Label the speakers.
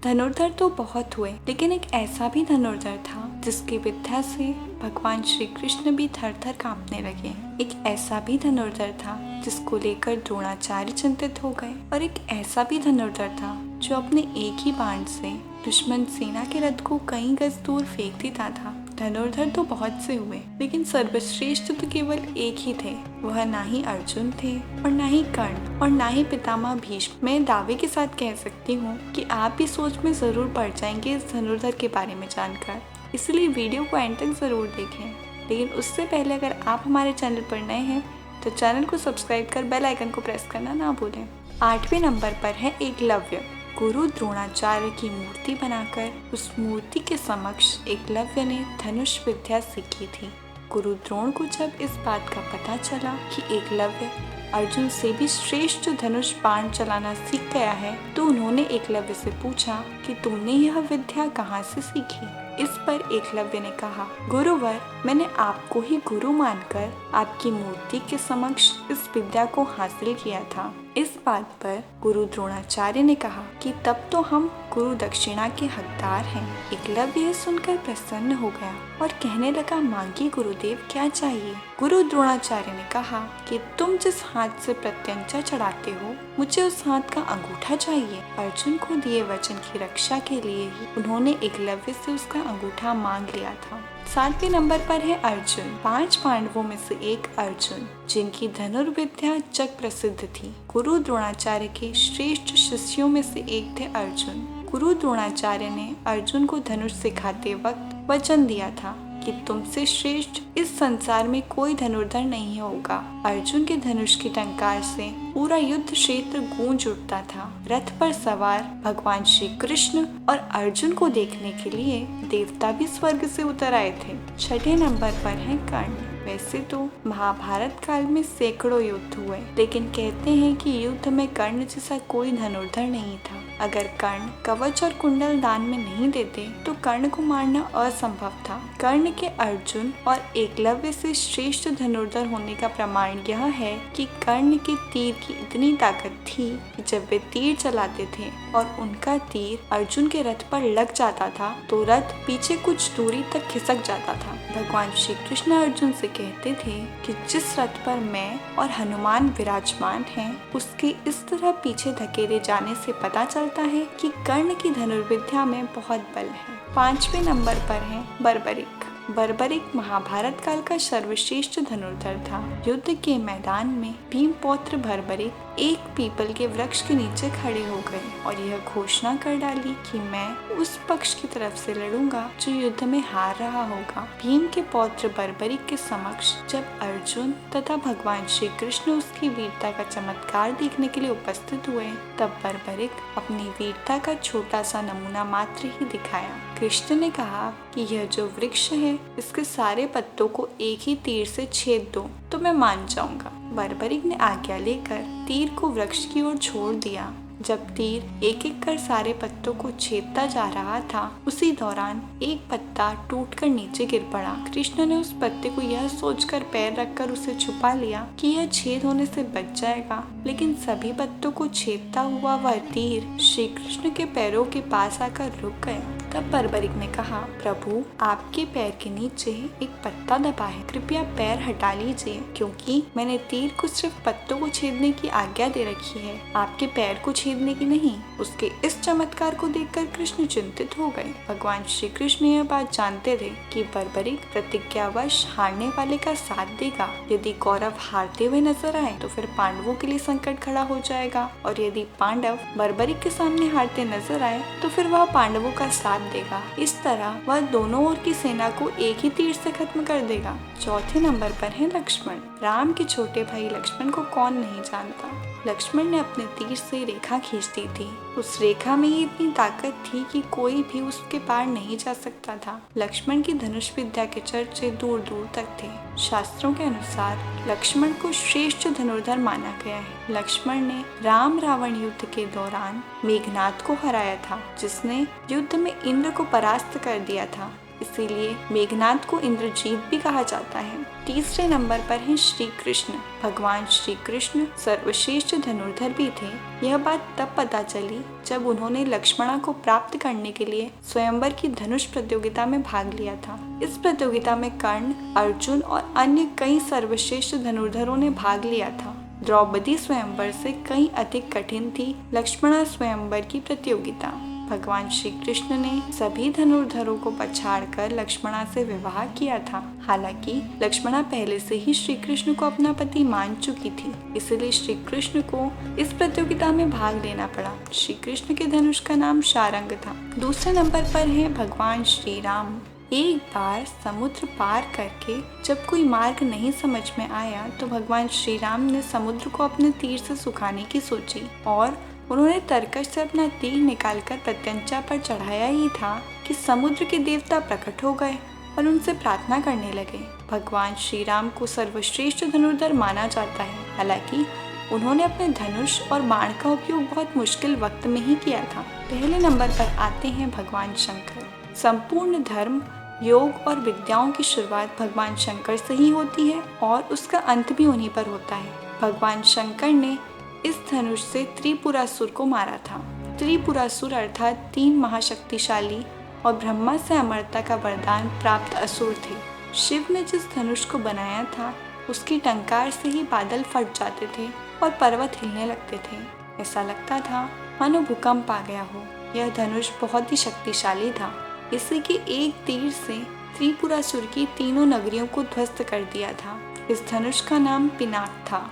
Speaker 1: धनुर्धर तो बहुत हुए, लेकिन एक ऐसा भी धनुर्धर था जिसकी विद्या से भगवान श्री कृष्ण भी थर थर कांपने लगे। एक ऐसा भी धनुर्धर था जिसको लेकर द्रोणाचार्य चिंतित हो गए, और एक ऐसा भी धनुर्धर था जो अपने एक ही बाण से दुश्मन सेना के रथ को कई गज दूर फेंक देता था। धनुर्धर तो बहुत से हुए, लेकिन सर्वश्रेष्ठ तो केवल एक ही थे। वह ना ही अर्जुन थे और ना ही कर्ण और ना ही पितामह भीष्म। मैं दावे के साथ कह सकती हूँ कि आप भी सोच में जरूर पड़ जाएंगे इस धनुर्धर के बारे में जानकर, इसलिए वीडियो को एंड तक जरूर देखें। लेकिन उससे पहले अगर आप हमारे चैनल पर नए हैं तो चैनल को सब्सक्राइब कर बेल आइकन को प्रेस करना ना भूलें। 8वें नंबर पर है एकलव्य। गुरु द्रोणाचार्य की मूर्ति बनाकर उस मूर्ति के समक्ष एकलव्य ने धनुष विद्या सीखी थी। गुरु द्रोण को जब इस बात का पता चला कि एकलव्य अर्जुन से भी श्रेष्ठ धनुष बाण चलाना सीख गया है, तो उन्होंने एकलव्य से पूछा कि तुमने यह विद्या कहाँ से सीखी। इस पर एकलव्य ने कहा, गुरुवर, मैंने आपको ही गुरु मानकर आपकी मूर्ति के समक्ष इस विद्या को हासिल किया था। इस बात पर गुरु द्रोणाचार्य ने कहा कि तब तो हम गुरु दक्षिणा के हकदार हैं। एकलव्य यह सुनकर प्रसन्न हो गया और कहने लगा, मांगिए गुरुदेव, क्या चाहिए। गुरु द्रोणाचार्य ने कहा कि तुम जिस हाथ से प्रत्यंचा चढ़ाते हो, मुझे उस हाथ का अंगूठा चाहिए। अर्जुन को दिए वचन की रक्षा के लिए ही उन्होंने एकलव्य से उसका अंगूठा मांग लिया था। 7वें नंबर पर है अर्जुन। 5 पांडवों में से एक अर्जुन, जिनकी धनुर्विद्या जग प्रसिद्ध थी। गुरु द्रोणाचार्य के श्रेष्ठ शिष्यों में से एक थे अर्जुन। गुरु द्रोणाचार्य ने अर्जुन को धनुष सिखाते वक्त वचन दिया था कि तुमसे श्रेष्ठ इस संसार में कोई धनुर्धर नहीं होगा। अर्जुन के धनुष की टंकार से पूरा युद्ध क्षेत्र गूंज उठता था। रथ पर सवार भगवान श्री कृष्ण और अर्जुन को देखने के लिए देवता भी स्वर्ग से उतर आए थे। 6ठे नंबर पर है कर्ण। वैसे तो महाभारत काल में सैकड़ों युद्ध हुए, लेकिन कहते हैं कि युद्ध में कर्ण जैसा कोई धनुर्धर नहीं था। अगर कर्ण कवच और कुंडल दान में नहीं देते तो कर्ण को मारना असंभव था। कर्ण के अर्जुन और एकलव्य से श्रेष्ठ धनुर्धर होने का प्रमाण यह है कि कर्ण के तीर की इतनी ताकत थी कि जब वे तीर चलाते थे और उनका तीर अर्जुन के रथ पर लग जाता था तो रथ पीछे कुछ दूरी तक खिसक जाता था। भगवान श्री कृष्ण अर्जुन से कहते थे कि जिस रथ पर मैं और हनुमान विराजमान हैं, उसके इस तरह पीछे धकेले जाने से पता चलता है कि कर्ण की धनुर्विद्या में बहुत बल है। 5वें नंबर पर है बर्बरिक। बर्बरिक महाभारत काल का सर्वश्रेष्ठ धनुर्धर था। युद्ध के मैदान में भीम पौत्र बर्बरिक एक पीपल के वृक्ष के नीचे खड़े हो गए और यह घोषणा कर डाली कि मैं उस पक्ष की तरफ से लड़ूंगा जो युद्ध में हार रहा होगा। भीम के पौत्र बर्बरिक के समक्ष जब अर्जुन तथा भगवान श्री कृष्ण उसकी वीरता का चमत्कार देखने के लिए उपस्थित हुए, तब बर्बरिक अपनी वीरता का छोटा सा नमूना मात्र ही दिखाया। कृष्ण ने कहा कि यह जो वृक्ष है, इसके सारे पत्तों को एक ही तीर से छेद दो तो मैं मान जाऊंगा। बर्बरिक ने आज्ञा लेकर तीर को वृक्ष की ओर छोड़ दिया। जब तीर एक एक कर सारे पत्तों को छेदता जा रहा था, उसी दौरान एक पत्ता टूटकर नीचे गिर पड़ा। कृष्ण ने उस पत्ते को यह सोचकर पैर रखकर उसे छुपा लिया कि यह छेद होने से बच जाएगा, लेकिन सभी पत्तों को छेदता हुआ वह तीर श्री कृष्ण के पैरों के पास आकर रुक गया। तब बर्बरिक ने कहा, प्रभु, आपके पैर के नीचे एक पत्ता दबा है, कृपया पैर हटा लीजिए, क्योंकि मैंने तीर को सिर्फ पत्तों को छेदने की आज्ञा दे रखी है, आपके पैर को छेदने की नहीं। उसके इस चमत्कार को देखकर कृष्ण चिंतित हो गए। भगवान श्री कृष्ण यह बात जानते थे कि बर्बरिक प्रतिज्ञावश हारने वाले का साथ देगा। यदि कौरव हारते हुए नजर आए तो फिर पांडवों के लिए संकट खड़ा हो जाएगा, और यदि पांडव बर्बरिक के सामने हारते नजर आए तो फिर वह पांडवों का साथ देगा। इस तरह वह दोनों ओर की सेना को एक ही तीर से खत्म कर देगा। 4थे नंबर पर है लक्ष्मण। राम के छोटे भाई लक्ष्मण को कौन नहीं जानता। लक्ष्मण ने अपने तीर से रेखा खींच दी थी। उस रेखा में ही इतनी ताकत थी कि कोई भी उसके पार नहीं जा सकता था। लक्ष्मण की धनुष विद्या के चर्चे दूर दूर तक थे। शास्त्रों के अनुसार लक्ष्मण को श्रेष्ठ धनुर्धर माना गया है। लक्ष्मण ने राम रावण युद्ध के दौरान मेघनाद को हराया था, जिसने युद्ध में इंद्र को परास्त कर दिया था। इसीलिए मेघनाद को इंद्रजीत भी कहा जाता है। तीसरे नंबर पर है श्री कृष्ण। भगवान श्री कृष्ण सर्वश्रेष्ठ धनुर्धर भी थे। यह बात तब पता चली जब उन्होंने लक्ष्मणा को प्राप्त करने के लिए स्वयंवर की धनुष प्रतियोगिता में भाग लिया था। इस प्रतियोगिता में कर्ण, अर्जुन और अन्य कई सर्वश्रेष्ठ धनुर्धरों ने भाग लिया था। द्रौपदी स्वयंवर से कई अधिक कठिन थी लक्ष्मणा स्वयंवर की प्रतियोगिता। भगवान श्री कृष्ण ने सभी धनुर्धरों को पछाड़कर लक्ष्मणा से विवाह किया था। हालांकि लक्ष्मणा पहले से ही श्री कृष्ण को अपना पति मान चुकी थी, इसलिए श्री कृष्ण को इस प्रतियोगिता में भाग लेना पड़ा। श्री कृष्ण के धनुष का नाम शारंग था। दूसरे नंबर पर है भगवान श्री राम। एक बार समुद्र पार करके जब कोई मार्ग नहीं समझ में आया तो भगवान श्री राम ने समुद्र को अपने तीर से सुखाने की सोची और उन्होंने तरकश से अपना तीर निकालकर प्रत्यंचा पर चढ़ाया ही था कि समुद्र के देवता प्रकट हो गए और उनसे प्रार्थना करने लगे। भगवान श्री राम को सर्वश्रेष्ठ धनुर्धर माना जाता है। हालांकि उन्होंने अपने धनुष और बाण का उपयोग बहुत मुश्किल वक्त में ही किया था। पहले नंबर पर आते हैं भगवान शंकर। संपूर्ण धर्म, योग और विद्याओं की शुरुआत भगवान शंकर से ही होती है और उसका अंत भी उन्हीं पर होता है। भगवान शंकर ने इस धनुष से त्रिपुरासुर को मारा था। त्रिपुरासुर अर्थात 3 महाशक्तिशाली और ब्रह्मा से अमरता का वरदान प्राप्त असुर थे। शिव ने जिस धनुष को बनाया था उसकी टंकार से ही बादल फट जाते थे और पर्वत हिलने लगते थे। ऐसा लगता था मानो भूकंप आ गया हो। यह धनुष बहुत ही शक्तिशाली था। इसी के एक तीर से त्रिपुरासुर की तीनों नगरियों को ध्वस्त कर दिया था। इस धनुष का नाम पिनाक था।